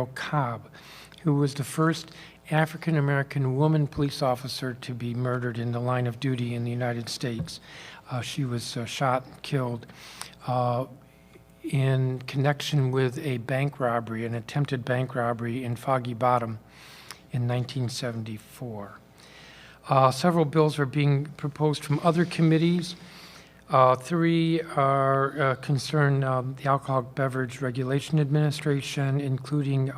Cobb, who was the first African-American woman police officer to be murdered in the line of duty in the United States. She was shot and killed in connection with a bank robbery, an attempted bank robbery in Foggy Bottom in 1974. Several bills are being proposed from other committees. Three are concern the Alcoholic Beverage Regulation Administration, including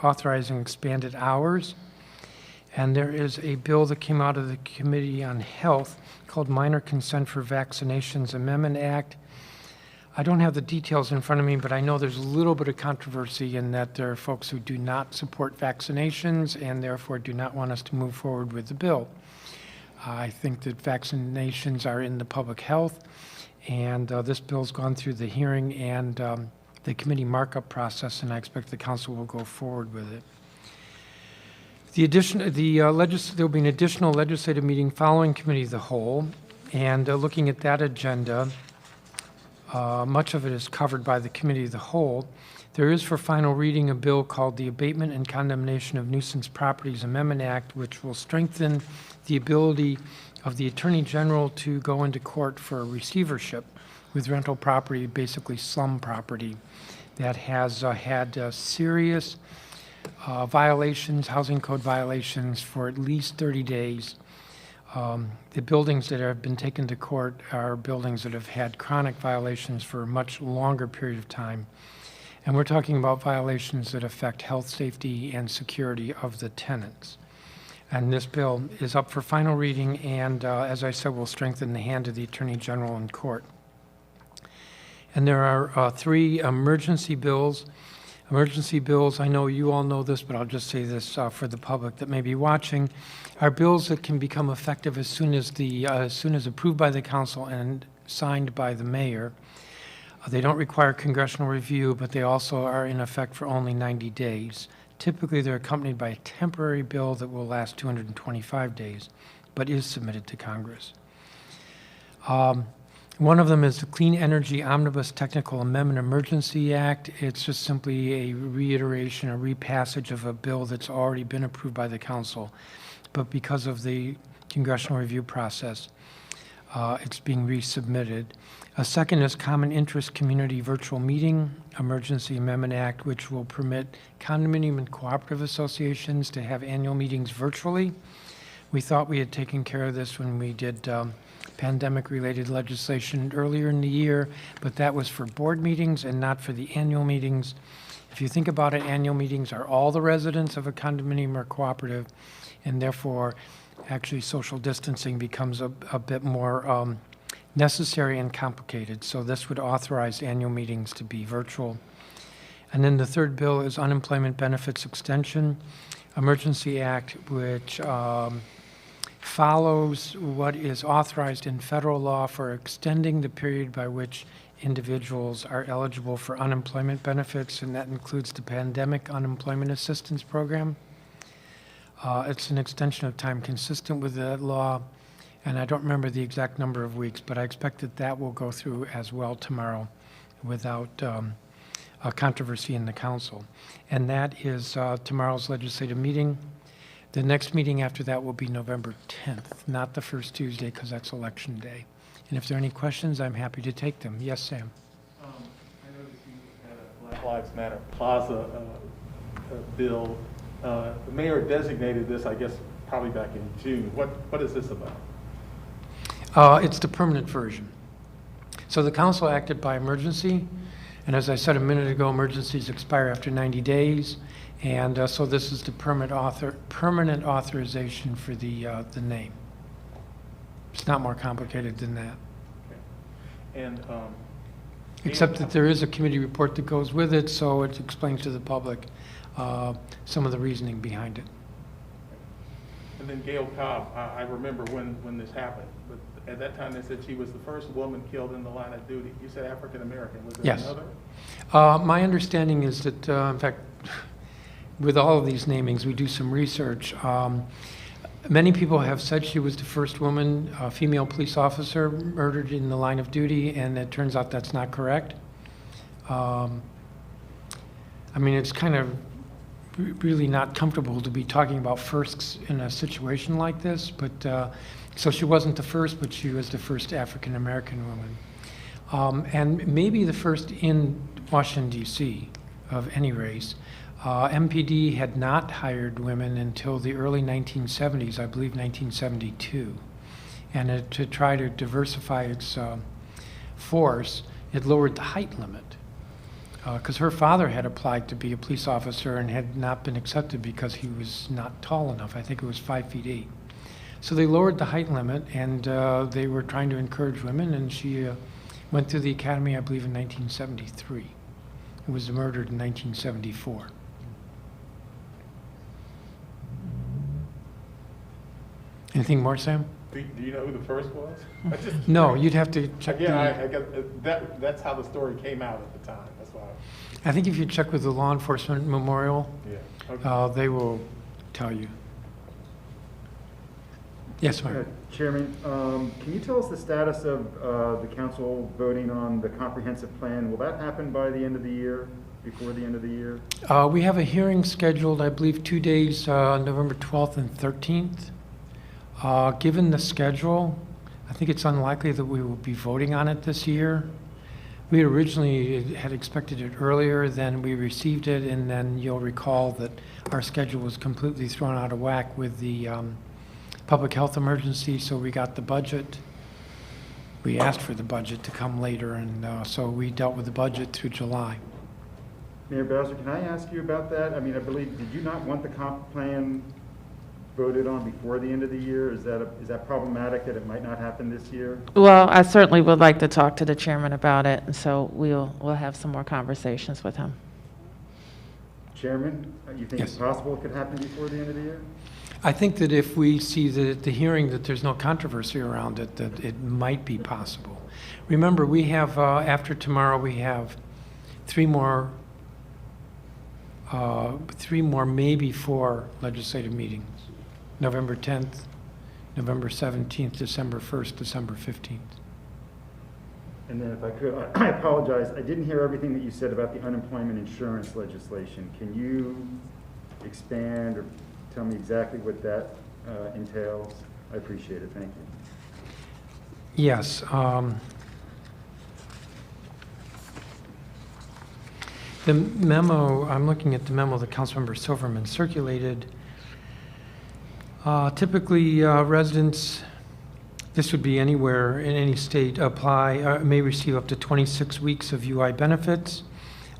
authorizing expanded hours. And there is a bill that came out of the Committee on Health called Minor Consent for Vaccinations Amendment Act. I don't have the details in front of me, but I know there's a little bit of controversy in that there are folks who do not support vaccinations and therefore do not want us to move forward with the bill. I think that vaccinations are in the public health, and this bill's gone through the hearing and the committee markup process, and I expect the council will go forward with it. There will be an additional legislative meeting following committee of the whole, and looking at that agenda, much of it is covered by the committee of the whole. There is for final reading a bill called the Abatement and Condemnation of Nuisance Properties Amendment Act, which will strengthen the ability of the Attorney General to go into court for a receivership with rental property, basically slum property, that has had serious violations, housing code violations for at least 30 days. The buildings that have been taken to court are buildings that have had chronic violations for a much longer period of time. And we're talking about violations that affect health, safety, and security of the tenants. And this bill is up for final reading and, as I said, will strengthen the hand of the Attorney General in court. And there are three emergency bills. Emergency bills, I know you all know this, but I'll just say this for the public that may be watching, are bills that can become effective as soon as approved by the council and signed by the mayor. They don't require congressional review, but they also are in effect for only 90 days. Typically, they're accompanied by a temporary bill that will last 225 days, but is submitted to Congress. One of them is the Clean Energy Omnibus Technical Amendment Emergency Act. It's just simply a reiteration, a repassage of a bill that's already been approved by the council, but because of the congressional review process, it's being resubmitted. A second is Common Interest Community Virtual Meeting Emergency Amendment Act, which will permit condominium and cooperative associations to have annual meetings virtually. We thought we had taken care of this when we did pandemic-related legislation earlier in the year, but that was for board meetings and not for the annual meetings. If you think about it, annual meetings are all the residents of a condominium or cooperative, and therefore actually social distancing becomes a bit more necessary and complicated. So this would authorize annual meetings to be virtual. And then the third bill is Unemployment Benefits Extension Emergency Act, which follows what is authorized in federal law for extending the period by which individuals are eligible for unemployment benefits, and that includes the Pandemic Unemployment Assistance Program. It's an extension of time consistent with that law, and I don't remember the exact number of weeks, but I expect that that will go through as well tomorrow without a controversy in the council. And that is tomorrow's legislative meeting. The next meeting after that will be November 10th, not the first Tuesday, because that's election day. And if there are any questions, I'm happy to take them. Yes, Sam? I noticed you had a Black Lives Matter Plaza bill. The mayor designated this, I guess, probably back in June. What is this about? It's the permanent version. So the council acted by emergency, and as I said a minute ago, emergencies expire after 90 days, and so this is the permanent authorization for the name. It's not more complicated than that. Okay. And except that there is a committee report that goes with it, so it explains to the public some of the reasoning behind it. And then Gail Cobb, I remember when this happened, but at that time they said she was the first woman killed in the line of duty. You said African American. Was there Yes. another? My understanding is that, in fact, with all of these namings, we do some research. Many people have said she was the first woman, female police officer murdered in the line of duty, and it turns out that's not correct. I mean, it's kind of really not comfortable to be talking about firsts in a situation like this, but so she wasn't the first, but she was the first African-American woman. And maybe the first in Washington, D.C. of any race. MPD had not hired women until the early 1970s, I believe 1972. And to try to diversify its force, it lowered the height limit. Because her father had applied to be a police officer and had not been accepted because he was not tall enough. I think it was 5'8". So they lowered the height limit, and they were trying to encourage women, and she went through the academy, I believe, in 1973. It was murdered in 1974. Anything more, Sam? Do you know who the first was? No, you'd have to check I guess that's how the story came out at the time. That's why. I think if you check with the law enforcement memorial, Yeah. Okay. they will tell you. Yes, Mark. Chairman, can you tell us the status of the council voting on the comprehensive plan? Will that happen by the end of the year, before the end of the year? We have a hearing scheduled, I believe, 2 days, November 12th and 13th. Given the schedule, I think it's unlikely that we will be voting on it this year. We originally had expected it earlier, then we received it, and then you'll recall that our schedule was completely thrown out of whack with the public health emergency, so we got the budget. We asked for the budget to come later, and so we dealt with the budget through July. Mayor Bowser, can I ask you about that? I mean, I believe, did you not want the comp plan voted on before the end of the year? Is that problematic that it might not happen this year? Well, I certainly would like to talk to the chairman about it, and so we'll have some more conversations with him. Chairman, you think it's possible it could happen before the end of the year? I think that if we see that at the hearing that there's no controversy around it, that it might be possible. Remember, we have, after tomorrow, we have three more, maybe 4 legislative meetings. November 10th, November 17th, December 1st, December 15th. And then if I could, I apologize, I didn't hear everything that you said about the unemployment insurance legislation. Can you expand or tell me exactly what that entails? I appreciate it, thank you. Yes. The memo, I'm looking at the memo that Councilmember Silverman circulated. Typically, residents, this would be anywhere in any state, may receive up to 26 weeks of UI benefits,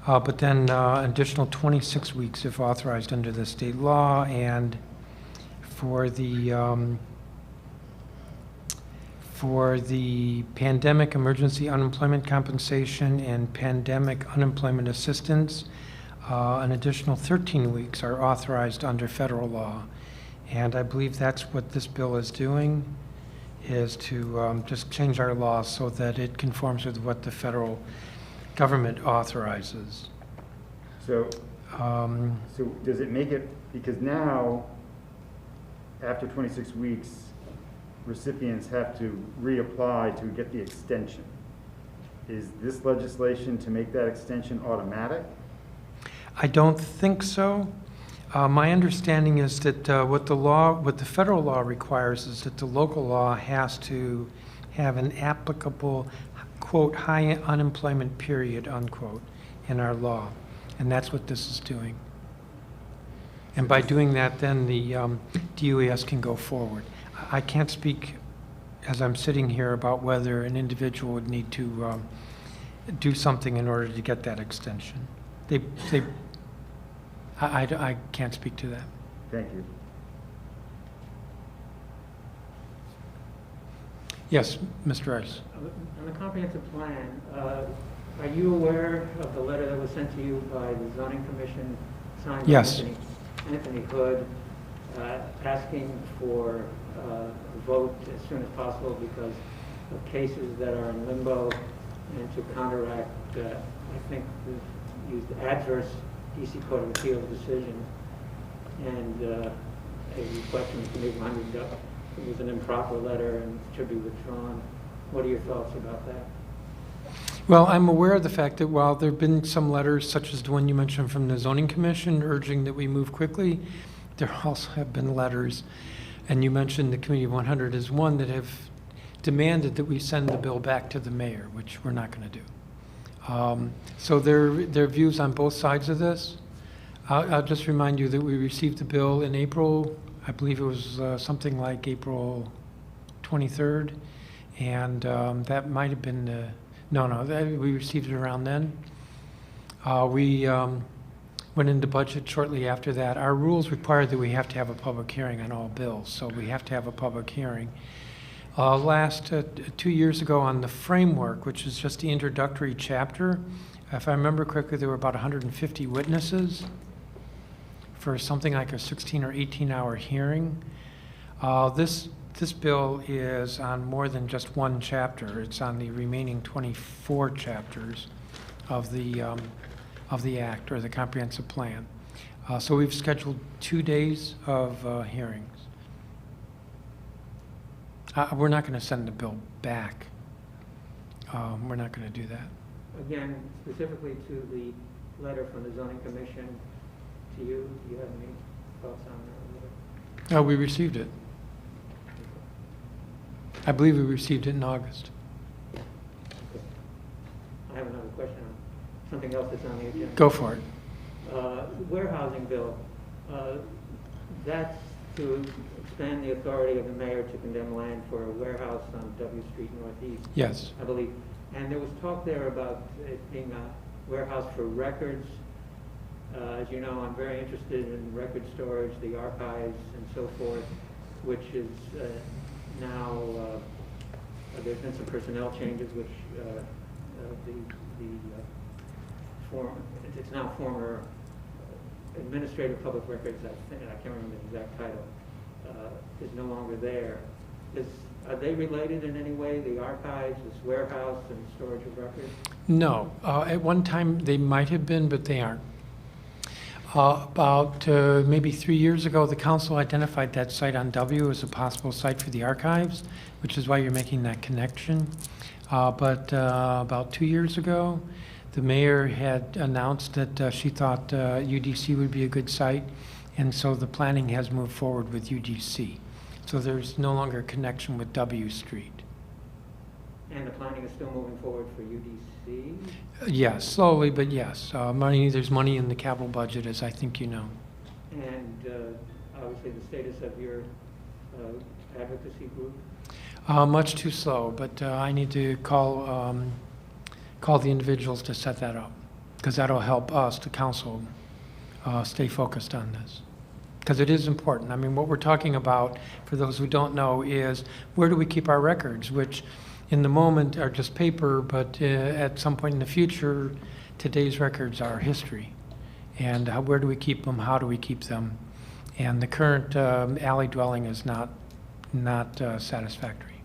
but then additional 26 weeks if authorized under the state law. And for the pandemic emergency unemployment compensation and pandemic unemployment assistance, an additional 13 weeks are authorized under federal law. And I believe that's what this bill is doing, is to just change our law so that it conforms with what the federal government authorizes. So does it make it, because now, after 26 weeks, recipients have to reapply to get the extension. Is this legislation to make that extension automatic? I don't think so. My understanding is that what the federal law requires is that the local law has to have an applicable, quote, high unemployment period, unquote, in our law. And that's what this is doing. And by doing that, then the DUES can go forward. I can't speak, as I'm sitting here, about whether an individual would need to do something in order to get that extension. I can't speak to that. Thank you. Yes, Mr. Rice. On the comprehensive plan, are you aware of the letter that was sent to you by the zoning commission signed Yes. by Anthony Hood, asking for a vote as soon as possible because of cases that are in limbo, and to counteract, I think we've used adverse DC Court of Appeals decision, and a request from the committee winding up. It was an improper letter and should be withdrawn. What are your thoughts about that? Well, I'm aware of the fact that while there have been some letters, such as the one you mentioned from the zoning commission urging that we move quickly, there also have been letters, and you mentioned the Committee of 100 is one, that have demanded that we send the bill back to the mayor, which we're not going to do. So there are views on both sides of this. I'll just remind you that we received the bill in April. I believe it was something like April 23rd, and that might have been we received it around then. We went into budget shortly after that. Our rules require that we have to have a public hearing on all bills, so we have to have a public hearing. Last 2 years ago on the framework, which is just the introductory chapter, if I remember correctly, there were about 150 witnesses for something like a 16 or 18-hour hearing. This bill is on more than just one chapter. It's on the remaining 24 chapters of the act, or the comprehensive plan. So we've scheduled 2 days of hearings. We're not going to send the bill back. We're not going to do that. Again, specifically to the letter from the zoning commission to you, do you have any thoughts on that? We received it. I believe we received it in August. Okay. I have another question on something else that's on the agenda. Go for it. Warehousing bill, that's to expand the authority of the mayor to condemn land for a warehouse on W Street Northeast. Yes. I believe. And there was talk there about it being a warehouse for records. As you know, I'm very interested in record storage, the archives, and so forth, which is now, there's been some personnel changes, which it's now former administrative public records, I can't remember the exact title, is no longer there. Are they related in any way, the archives, this warehouse, and storage of records? No. At one time, they might have been, but they aren't. About maybe 3 years ago, the council identified that site on W as a possible site for the archives, which is why you're making that connection. But about 2 years ago, the mayor had announced that she thought UDC would be a good site, and so the planning has moved forward with UDC. So there's no longer a connection with W Street. And the planning is still moving forward for UDC? Yes, slowly, but yes. There's money in the capital budget, as I think you know. And obviously the status of your advocacy group? Much too slow, but I need to call the individuals to set that up, because that'll help us, the council, stay focused on this. Because it is important. I mean, what we're talking about, for those who don't know, is where do we keep our records, which in the moment are just paper, but at some point in the future, today's records are history. And where do we keep them? How do we keep them? And the current alley dwelling is not satisfactory.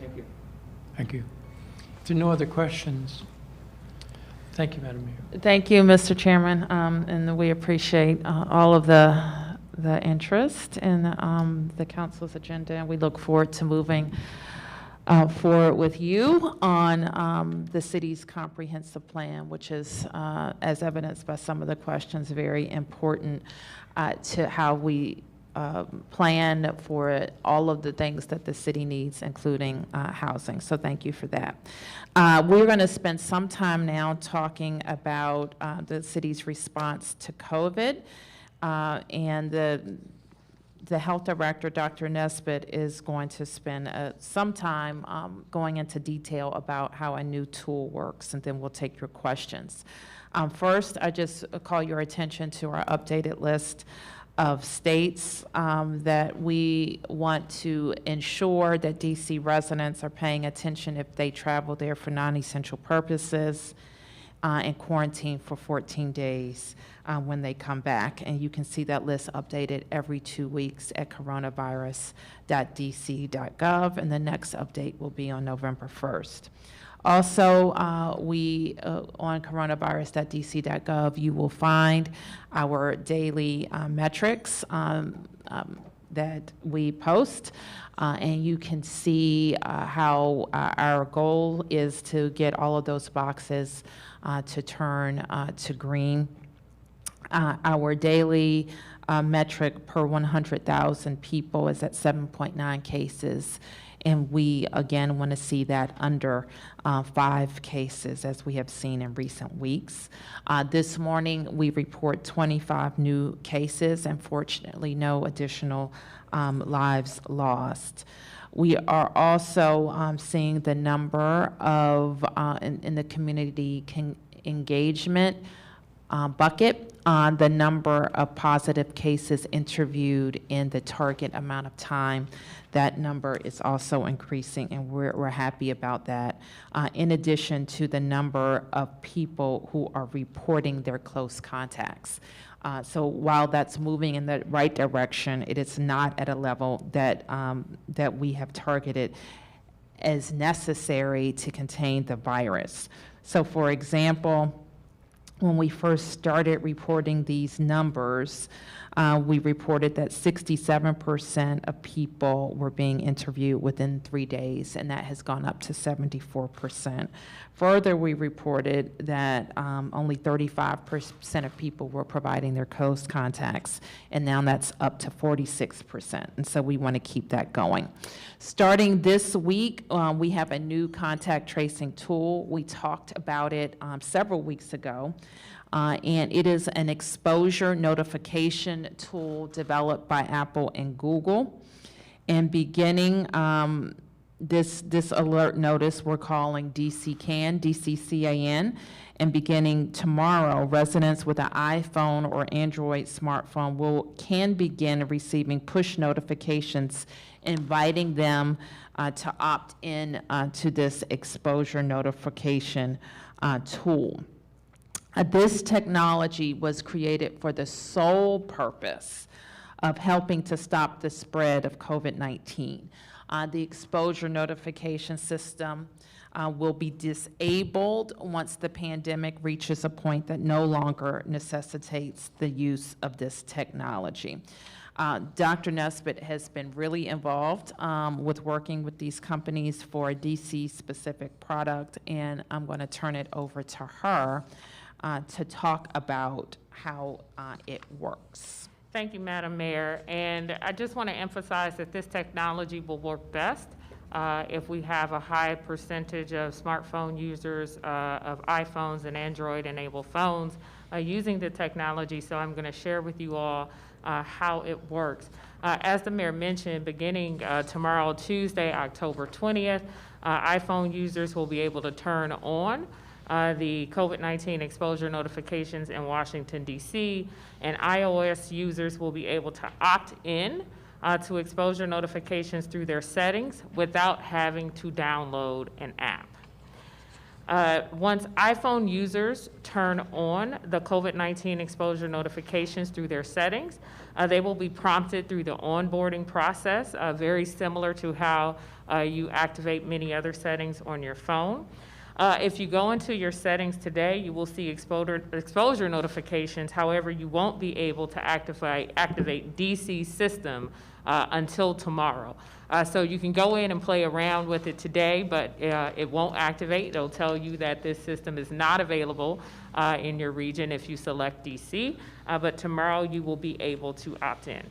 Thank you. Thank you. If there are no other questions, thank you, Madam Mayor. Thank you, Mr. Chairman, and we appreciate all of the interest in the council's agenda, and we look forward to moving forward with you on the city's comprehensive plan, which is, as evidenced by some of the questions, very important to how we plan for all of the things that the city needs, including housing. So thank you for that. We're going to spend some time now talking about the city's response to COVID. And the health director, Dr. Nesbitt, is going to spend some time going into detail about how a new tool works, and then we'll take your questions. First, I just call your attention to our updated list of states that we want to ensure that DC residents are paying attention if they travel there for non-essential purposes, and quarantine for 14 days when they come back. And you can see that list updated every 2 weeks at coronavirus.dc.gov, and the next update will be on November 1st. Also, on coronavirus.dc.gov, you will find our daily metrics that we post, and you can see how our goal is to get all of those boxes to turn to green. Our daily metric per 100,000 people is at 7.9 cases. And we, again, want to see that under 5 cases, as we have seen in recent weeks. This morning, we report 25 new cases, and fortunately, no additional lives lost. We are also seeing the number of, in the community engagement bucket, the number of positive cases interviewed in the target amount of time. That number is also increasing, and we're happy about that, in addition to the number of people who are reporting their close contacts. So while that's moving in the right direction, it is not at a level that, that we have targeted as necessary to contain the virus. So for example, when we first started reporting these numbers, we reported that 67% of people were being interviewed within 3 days, and that has gone up to 74%. Further, we reported that only 35% of people were providing their close contacts, and now that's up to 46%, and so we want to keep that going. Starting this week, we have a new contact tracing tool. We talked about it several weeks ago. And it is an exposure notification tool developed by Apple and Google. And beginning this alert notice we're calling DCCAN, DCCAN, and beginning tomorrow, residents with an iPhone or Android smartphone can begin receiving push notifications inviting them to opt in to this exposure notification tool. This technology was created for the sole purpose of helping to stop the spread of COVID-19. The exposure notification system will be disabled once the pandemic reaches a point that no longer necessitates the use of this technology. Dr. Nesbitt has been really involved with working with these companies for a DC-specific product, and I'm going to turn it over to her to talk about how it works. Thank you, Madam Mayor. And I just want to emphasize that this technology will work best if we have a high percentage of smartphone users of iPhones and Android-enabled phones using the technology. So I'm going to share with you all how it works. As the mayor mentioned, beginning tomorrow, Tuesday, October 20th, iPhone users will be able to turn on the COVID-19 exposure notifications in Washington, D.C., and iOS users will be able to opt in to exposure notifications through their settings without having to download an app. Once iPhone users turn on the COVID-19 exposure notifications through their settings, they will be prompted through the onboarding process, very similar to how you activate many other settings on your phone. If you go into your settings today, you will see exposure notifications. However, you won't be able to activate DC system until tomorrow. So you can go in and play around with it today, but it won't activate. It'll tell you that this system is not available in your region if you select DC, but tomorrow you will be able to opt in.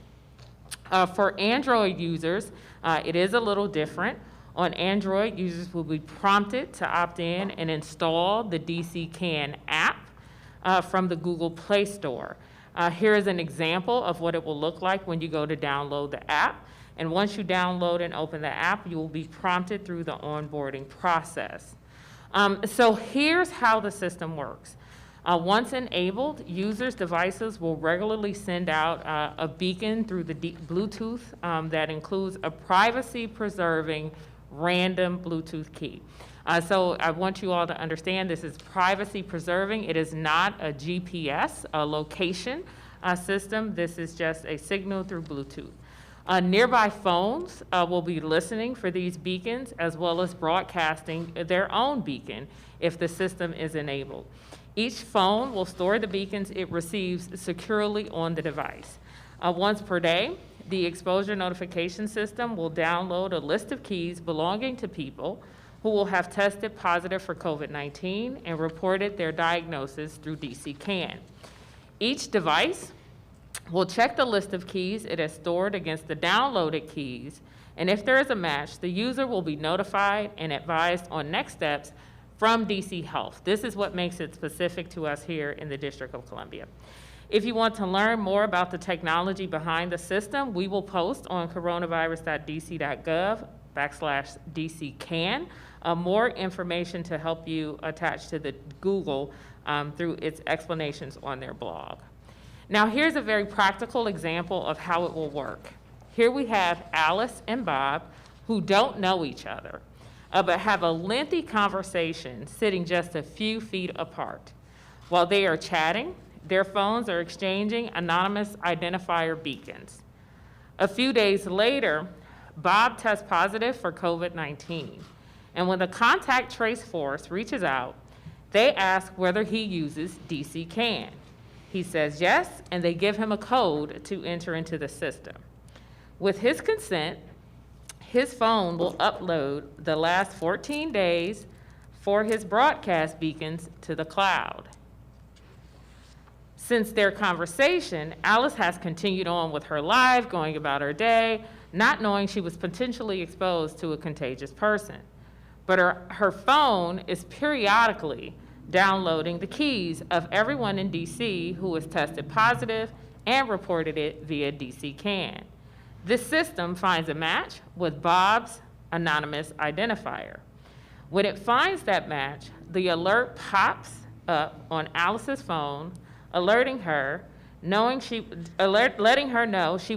For Android users, it is a little different. On Android, users will be prompted to opt in and install the DCCAN app from the Google Play Store. Here is an example of what it will look like when you go to download the app. And once you download and open the app, you will be prompted through the onboarding process. So here's how the system works. Once enabled, users' devices will regularly send out a beacon through the Bluetooth that includes a privacy-preserving random Bluetooth key. So I want you all to understand this is privacy preserving. It is not a GPS, a location system. This is just a signal through Bluetooth. Nearby phones will be listening for these beacons as well as broadcasting their own beacon if the system is enabled. Each phone will store the beacons it receives securely on the device. Once per day, the exposure notification system will download a list of keys belonging to people who will have tested positive for COVID-19 and reported their diagnosis through DC CAN. Each device will check the list of keys it has stored against the downloaded keys, and if there is a match, the user will be notified and advised on next steps from DC Health. This is what makes it specific to us here in the District of Columbia. If you want to learn more about the technology behind the system, we will post on coronavirus.dc.gov/DCCAN more information to help you attach to the Google through its explanations on their blog. Now, here's a very practical example of how it will work. Here we have Alice and Bob, who don't know each other, but have a lengthy conversation sitting just a few feet apart. While they are chatting, their phones are exchanging anonymous identifier beacons. A few days later, Bob tests positive for COVID-19. And when the contact trace force reaches out, they ask whether he uses DC CAN. He says yes, and they give him a code to enter into the system. With his consent, his phone will upload the last 14 days for his broadcast beacons to the cloud. Since their conversation, Alice has continued on with her life, going about her day, not knowing she was potentially exposed to a contagious person. But her phone is periodically downloading the keys of everyone in DC who has tested positive and reported it via DC CAN. This system finds a match with Bob's anonymous identifier. When it finds that match, the alert pops up on Alice's phone, letting her know she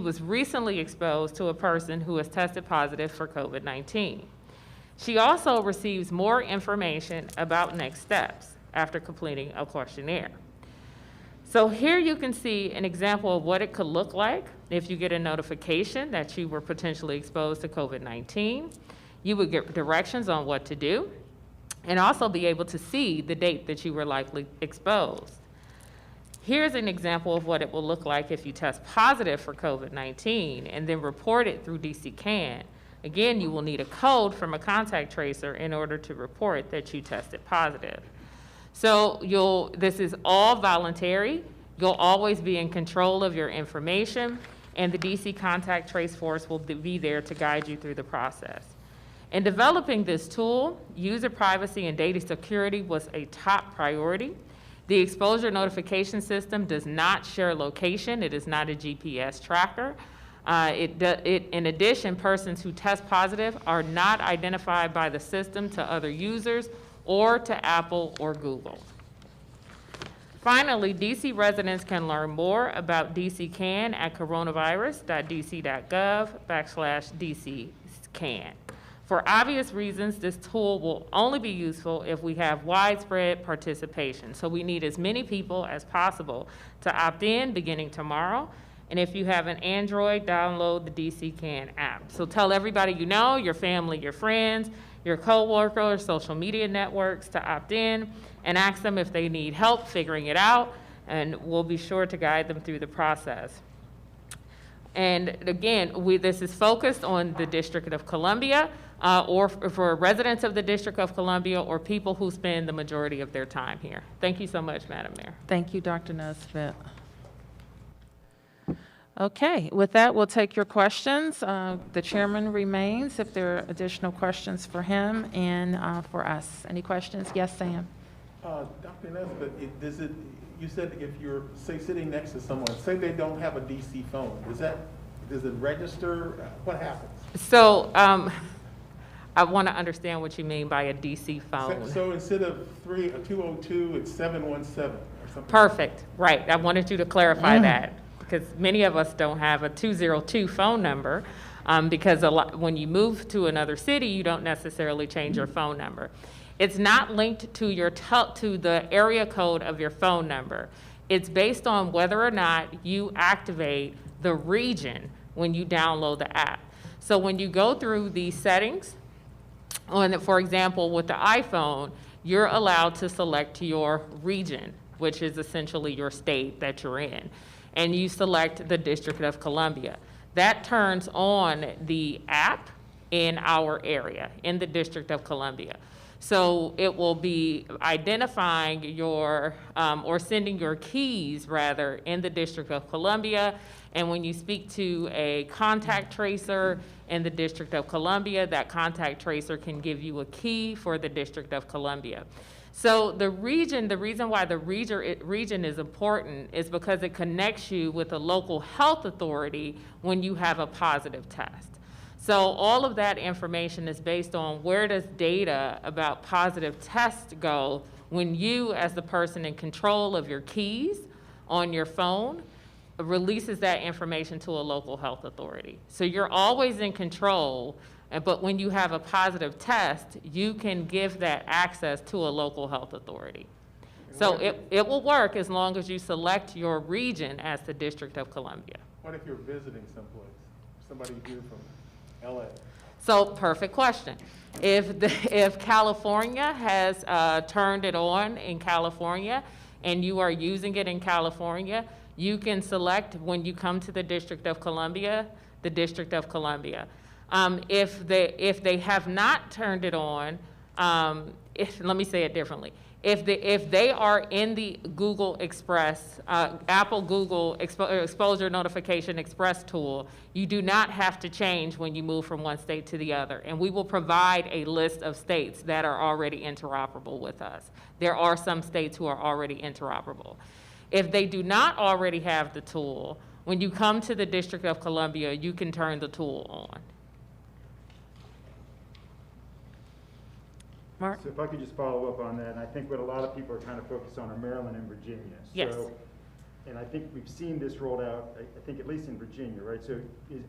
was recently exposed to a person who has tested positive for COVID-19. She also receives more information about next steps after completing a questionnaire. So here you can see an example of what it could look like if you get a notification that you were potentially exposed to COVID-19. You would get directions on what to do and also be able to see the date that you were likely exposed. Here's an example of what it will look like if you test positive for COVID-19 and then report it through DC CAN. Again, you will need a code from a contact tracer in order to report that you tested positive. So this is all voluntary. You'll always be in control of your information, and the DC Contact Trace Force will be there to guide you through the process. In developing this tool, user privacy and data security was a top priority. The exposure notification system does not share location. It is not a GPS tracker. In addition, persons who test positive are not identified by the system to other users or to Apple or Google. Finally, DC residents can learn more about DC CAN at coronavirus.dc.gov/DCCAN. For obvious reasons, this tool will only be useful if we have widespread participation. So we need as many people as possible to opt in beginning tomorrow. And if you have an Android, download the DC CAN app. So tell everybody you know, your family, your friends, your coworkers, social media networks to opt in and ask them if they need help figuring it out, and we'll be sure to guide them through the process. And again, this is focused on the District of Columbia, or for residents of the District of Columbia or people who spend the majority of their time here. Thank you so much, Madam Mayor. Thank you, Dr. Nesbitt. Okay, with that, we'll take your questions. The chairman remains if there are additional questions for him and for us. Any questions? Yes, Sam? Dr. Nesbitt, you said if you're, say, sitting next to someone, say they don't have a DC phone, does it register? What happens? So I want to understand what you mean by a DC phone. So instead of 202, it's 717 or something. Perfect, right. I wanted you to clarify that, because many of us don't have a 202 phone number, because when you move to another city, you don't necessarily change your phone number. It's not linked to to the area code of your phone number. It's based on whether or not you activate the region when you download the app. So when you go through the settings, for example, with the iPhone, you're allowed to select your region, which is essentially your state that you're in, and you select the District of Columbia. that turns on the app in our area, in the District of Columbia. So it will be identifying your, or sending your keys, rather, in the District of Columbia. And when you speak to a contact tracer in the District of Columbia, that contact tracer can give you a key for the District of Columbia. So the reason why the region is important is because it connects you with a local health authority when you have a positive test. So all of that information is based on where does data about positive tests go when you, as the person in control of your keys on your phone, releases that information to a local health authority. So you're always in control, but when you have a positive test, you can give that access to a local health authority. So it will work as long as you select your region as the District of Columbia. What if you're visiting someplace, somebody here from LA? So, perfect question. If California has turned it on in California and you are using it in California, you can select when you come to the District of Columbia, the District of Columbia. If they have not turned it on, let me say it differently. If they are in the Google Express, Apple Google Exposure Notification Express tool, you do not have to change when you move from one state to the other. And we will provide a list of states that are already interoperable with us. There are some states who are already interoperable. If they do not already have the tool, when you come to the District of Columbia, you can turn the tool on. Mark? So if I could just follow up on that, and I think what a lot of people are kind of focused on are Maryland and Virginia. Yes. So, and I think we've seen this rolled out, I think at least in Virginia, right? So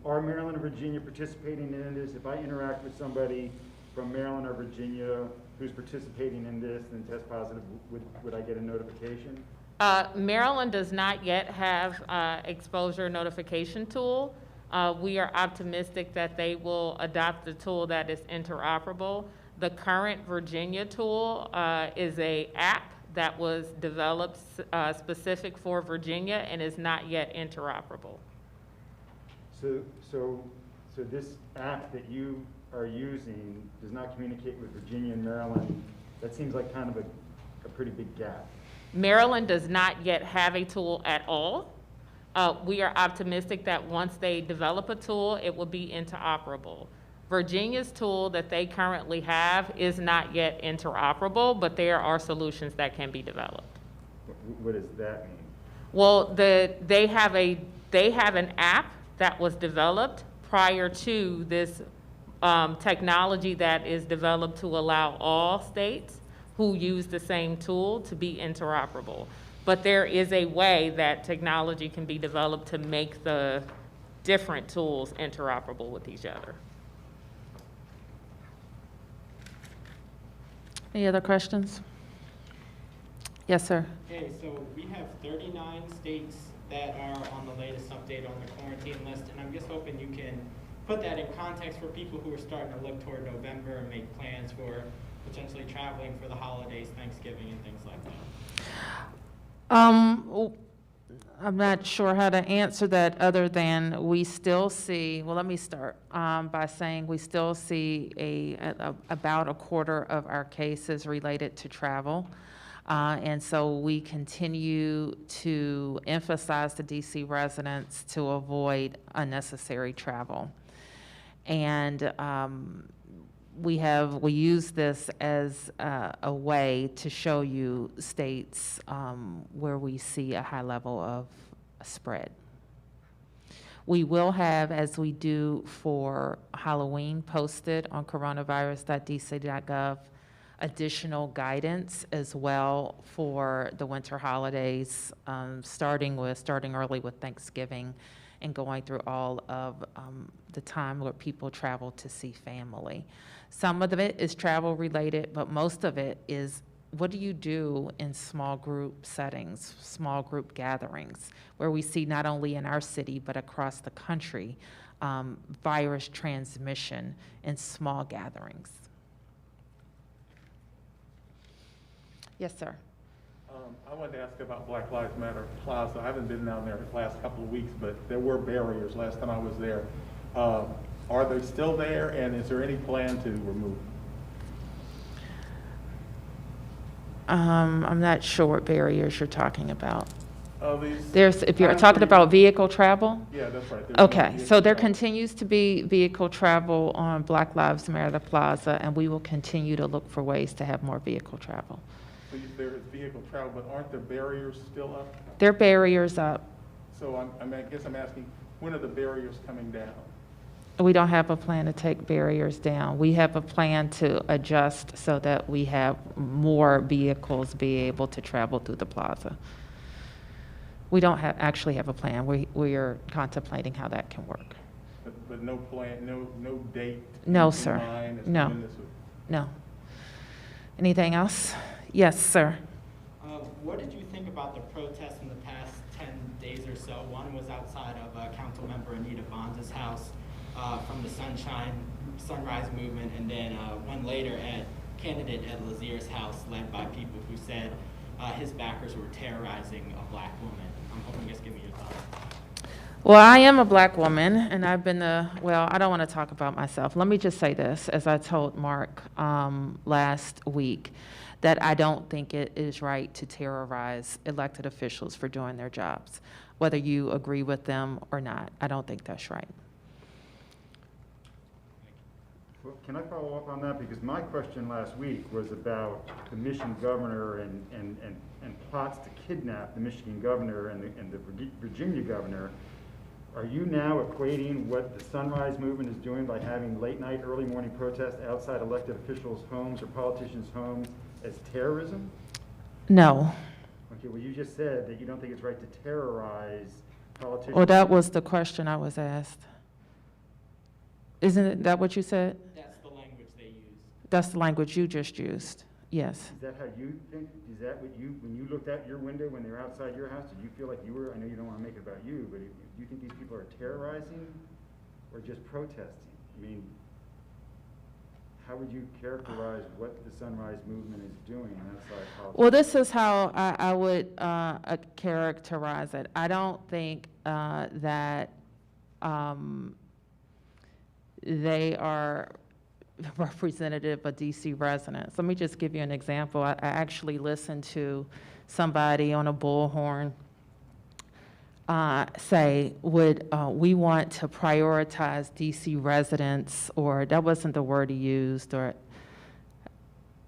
are Maryland and Virginia participating in this? If I interact with somebody from Maryland or Virginia who's participating in this and test positive, would I get a notification? Maryland does not yet have exposure notification tool. We are optimistic that they will adopt the tool that is interoperable. The current Virginia tool is an app that was developed specific for Virginia and is not yet interoperable. So this app that you are using does not communicate with Virginia and Maryland. That seems like kind of a pretty big gap. Maryland does not yet have a tool at all. We are optimistic that once they develop a tool, it will be interoperable. Virginia's tool that they currently have is not yet interoperable, but there are solutions that can be developed. What does that mean? Well, they have an app that was developed prior to this technology that is developed to allow all states who use the same tool to be interoperable. But there is a way that technology can be developed to make the different tools interoperable with each other. Any other questions? Yes, sir. Okay, so we have 39 states that are on the latest update on the quarantine list, and I'm just hoping you can put that in context for people who are starting to look toward November and make plans for potentially traveling for the holidays, Thanksgiving, and things like that. I'm not sure how to answer that other than we still see, well, let me start by saying we still see about a quarter of our cases related to travel. And so we continue to emphasize to DC residents to avoid unnecessary travel. And we use this as a way to show you states where we see a high level of spread. We will have, as we do for Halloween, posted on coronavirus.dc.gov, additional guidance as well for the winter holidays, starting early with Thanksgiving and going through all of the time where people travel to see family. Some of it is travel related, but most of it is what do you do in small group settings, small group gatherings, where we see not only in our city but across the country virus transmission in small gatherings. Yes, sir. I wanted to ask about Black Lives Matter Plaza. I haven't been down there the last couple of weeks, but there were barriers last time I was there. Are they still there, and is there any plan to remove them? I'm not sure what barriers you're talking about. These If you're talking about vehicle travel? Yeah, that's right. There's no Okay, vehicle so there travel. continues to be vehicle travel on Black Lives Matter Plaza, and we will continue to look for ways to have more vehicle travel. So there is vehicle travel, but aren't there barriers still up? There are barriers up. So I guess I'm asking, when are the barriers coming down? We don't have a plan to take barriers down. We have a plan to adjust so that we have more vehicles be able to travel through the plaza. We don't actually have a plan. We are contemplating how that can work. But no plan, no date? No, in sir. mind as to No. when this would- No. Anything else? Yes, sir. What did you think about the protests in the past 10 days or so? One was outside of Councilmember Anita Bonds' house from the Sunrise Movement, and then one later at candidate Ed Lazier's house, led by people who said his backers were terrorizing a black woman. I'm hoping you just give me your thoughts. Well, I am a black woman, and I've been well, I don't want to talk about myself. Let me just say this, as I told Mark last week, that I don't think it is right to terrorize elected officials for doing their jobs, whether you agree with them or not. I don't think that's right. Well, can I follow up on that? Because my question last week was about the Michigan governor and plots to kidnap the Michigan governor and the Virginia governor. Are you now equating what the Sunrise Movement is doing by having late night, early morning protests outside elected officials' homes or politicians' homes as terrorism? No. Okay, well, you just said that you don't think it's right to terrorize politicians. Well, that was the question I was asked. Isn't that what you said? That's the language they use. That's the language you just used. Yes. Is that how you think? Is that what you, when you looked out your window when they were outside your house, did you feel like you were, I know you don't want to make it about you, but do you think these people are terrorizing or just protesting? I mean, how would you characterize what the Sunrise Movement is doing outside politics? Well, this is how I would characterize it. I don't think that they are representative of DC residents. Let me just give you an example. I actually listened to somebody on a bullhorn say, would we want to prioritize DC residents, or that wasn't the word he used, or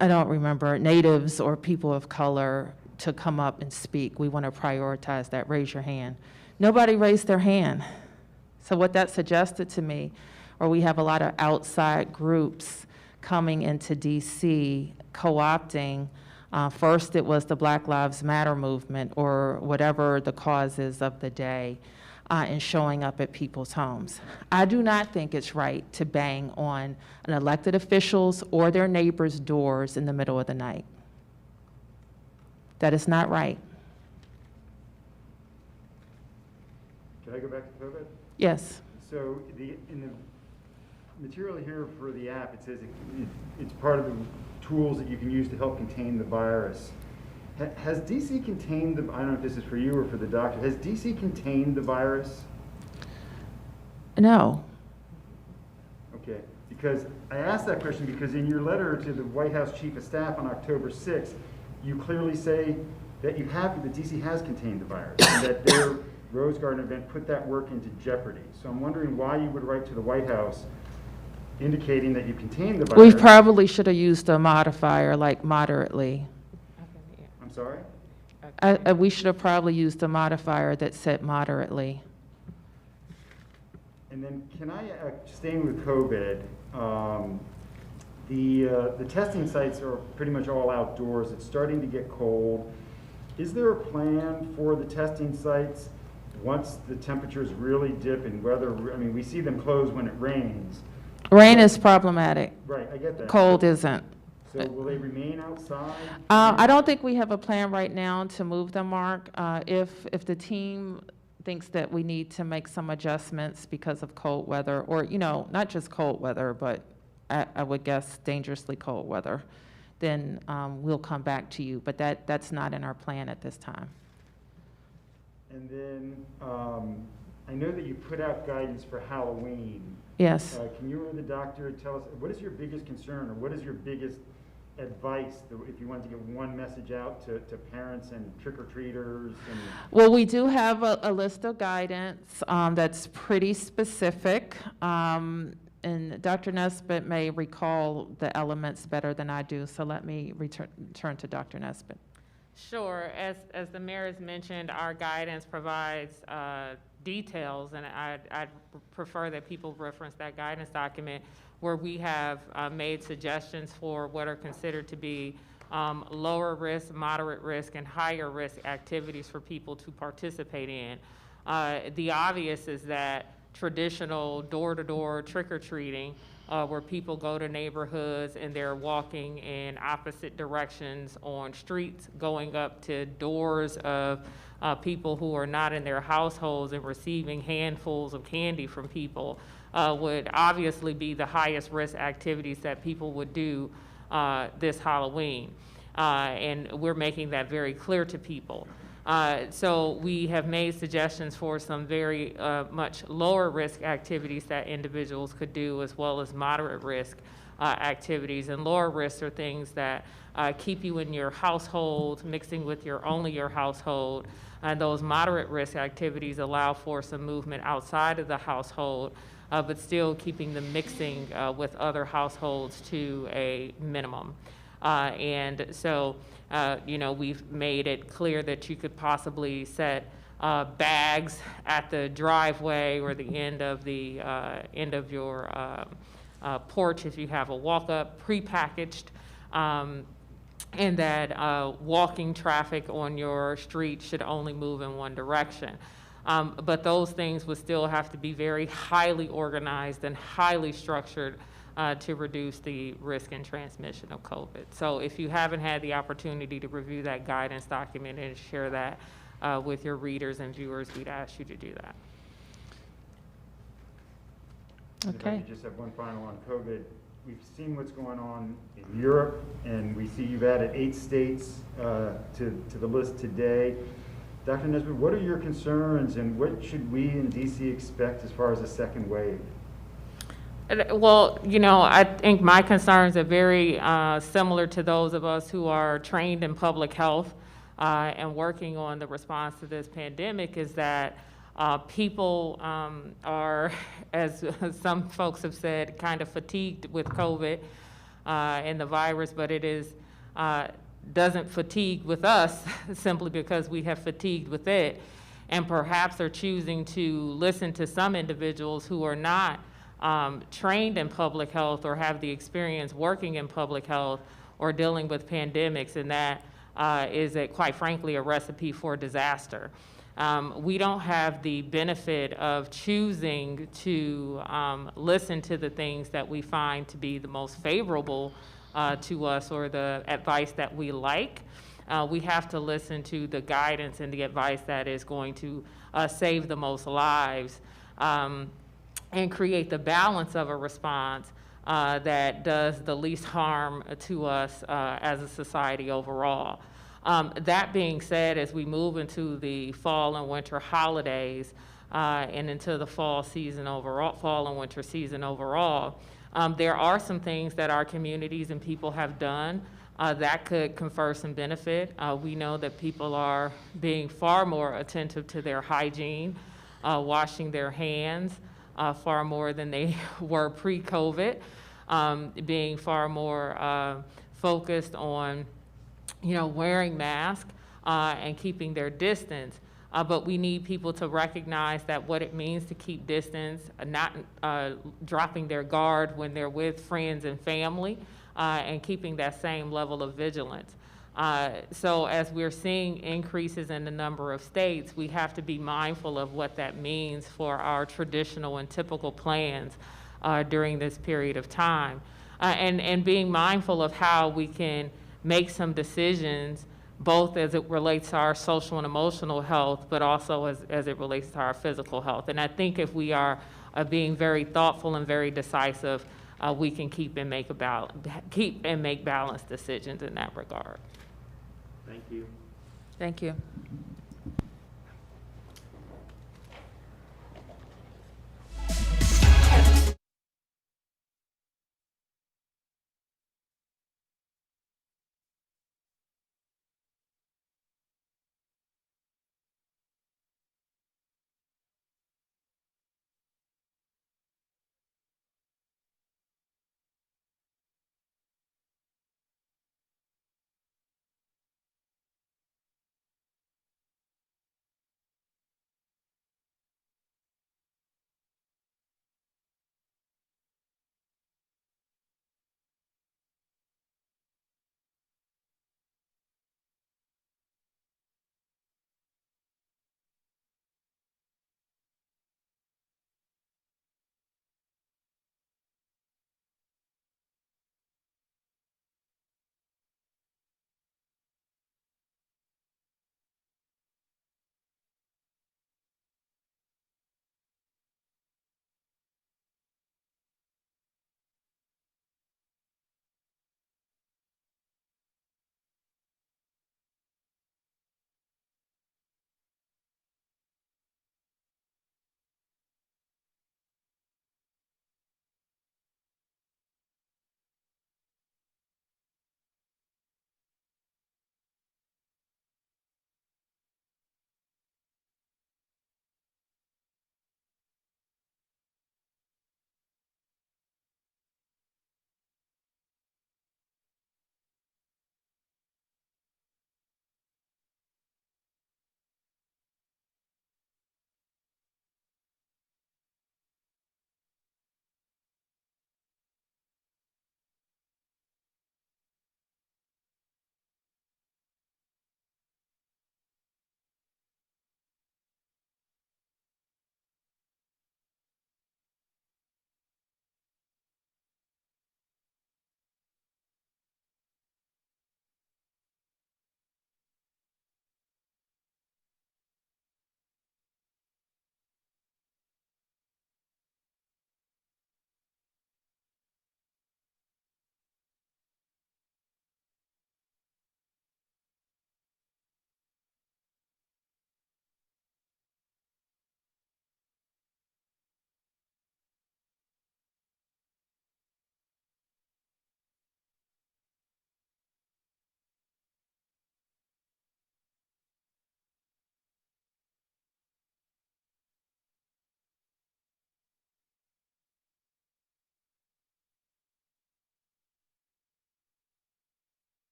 I don't remember, natives or people of color to come up and speak. We want to prioritize that. Raise your hand. Nobody raised their hand. So what that suggested to me, or we have a lot of outside groups coming into DC co-opting. First, it was the Black Lives Matter movement or whatever the cause is of the day, and showing up at people's homes. I do not think it's right to bang on an elected officials or their neighbors' doors in the middle of the night. That is not right. Can I go back to COVID? Yes. So in the material here for the app, it says it's part of the tools that you can use to help contain the virus. Has DC contained I don't know if this is for you or for the doctor, has DC contained the virus? No. Okay, because I asked that question because in your letter to the White House Chief of Staff on October 6th, you clearly say that that DC has contained the virus and that their Rose Garden event put that work into jeopardy. So I'm wondering why you would write to the White House indicating that you contained the virus. We probably should have used a modifier like moderately. I'm sorry? We should have probably used a modifier that said moderately. And then can I, staying with COVID, the testing sites are pretty much all outdoors. It's starting to get cold. Is there a plan for the testing sites once the temperatures really dip and weather, I mean, we see them close when it rains. Rain is problematic. Right, I get that. Cold isn't. So will they remain outside? I don't think we have a plan right now to move them, Mark. If the team thinks that we need to make some adjustments because of cold weather, or, not just cold weather, but I would guess dangerously cold weather, then we'll come back to you. But that's not in our plan at this time. And then, I know that you put out guidance for Halloween. Yes. Can you or the doctor tell us, what is your biggest concern, or what is your biggest advice, if you wanted to get one message out to parents and trick-or-treaters? And Well, we do have a list of guidance that's pretty specific. And Dr. Nesbitt may recall the elements better than I do, so let me turn to Dr. Nesbitt. Sure. As the mayor has mentioned, our guidance provides details, and I'd prefer that people reference that guidance document where we have made suggestions for what are considered to be lower risk, moderate risk, and higher risk activities for people to participate in. The obvious is that traditional door-to-door trick-or-treating, where people go to neighborhoods and they're walking in opposite directions on streets, going up to doors of people who are not in their households and receiving handfuls of candy from people, would obviously be the highest risk activities that people would do this Halloween. And we're making that very clear to people. So we have made suggestions for some very much lower risk activities that individuals could do, as well as moderate risk activities. And lower risks are things that keep you in your household, mixing with only your household. And those moderate risk activities allow for some movement outside of the household, but still keeping the mixing with other households to a minimum. And so, we've made it clear that you could possibly set bags at the driveway or the end of your porch if you have a walk-up, prepackaged, and that walking traffic on your street should only move in one direction. But those things would still have to be very highly organized and highly structured to reduce the risk and transmission of COVID. So if you haven't had the opportunity to review that guidance document and share that with your readers and viewers, we'd ask you to do that. If I Okay. could just have one final on COVID. We've seen what's going on in Europe, and we see you've added 8 states to the list today. Dr. Nesbitt, what are your concerns, and what should we in DC expect as far as a second wave? Well, I think my concerns are very similar to those of us who are trained in public health and working on the response to this pandemic, is that people are, as some folks have said, kind of fatigued with COVID and the virus, but it doesn't fatigue with us simply because we have fatigued with it, and perhaps are choosing to listen to some individuals who are not trained in public health or have the experience working in public health or dealing with pandemics, and that is, quite frankly, a recipe for disaster. We don't have the benefit of choosing to listen to the things that we find to be the most favorable to us or the advice that we like. We have to listen to the guidance and the advice that is going to save the most lives and create the balance of a response that does the least harm to us as a society overall. That being said, as we move into the fall and winter holidays and into the fall and winter season overall, there are some things that our communities and people have done that could confer some benefit. We know that people are being far more attentive to their hygiene, washing their hands far more than they were pre-COVID, being far more focused on wearing masks and keeping their distance. But we need people to recognize that what it means to keep distance, not dropping their guard when they're with friends and family, and keeping that same level of vigilance. So as we're seeing increases in the number of states, we have to be mindful of what that means for our traditional and typical plans during this period of time. And being mindful of how we can make some decisions, both as it relates to our social and emotional health, but also as it relates to our physical health. And I think if we are being very thoughtful and very decisive, we can keep and make balanced decisions in that regard. Thank you. Thank you.